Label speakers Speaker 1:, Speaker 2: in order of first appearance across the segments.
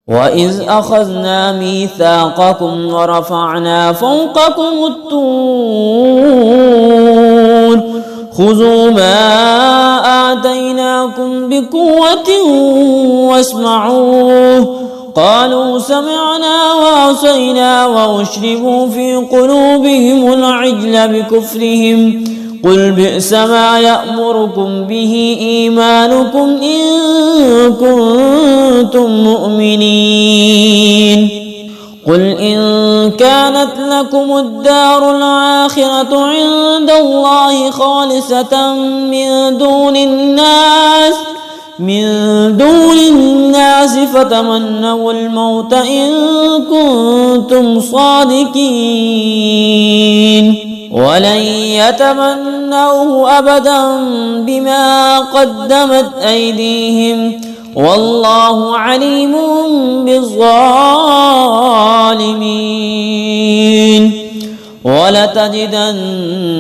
Speaker 1: وإذ أخذنا ميثاقكم ورفعنا فوقكم الطور خذوا ما آتيناكم بقوة واسمعوا قالوا سمعنا وعصينا وأشربوا في قلوبهم العجل بكفرهم قل بئس ما يأمركم به إيمانكم إن كنتم مؤمنين قل إن كانت لكم الدار الآخرة عند الله خالصة من دون الناس فتمنوا الموت إن كنتم صادقين ولن يتمنوه أبدا بما قدمت أيديهم والله عليم بالظالمين ولتجدنهم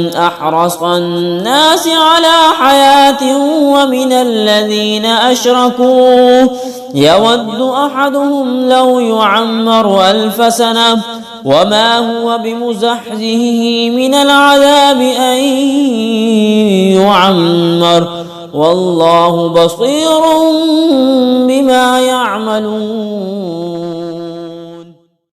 Speaker 1: أحرص الناس على حياة ومن الذين أشركوا يود أحدهم لو يعمر 1000 سنة وما هو بمزحزحه من العذاب أن يعمر والله بصير بما يعملون.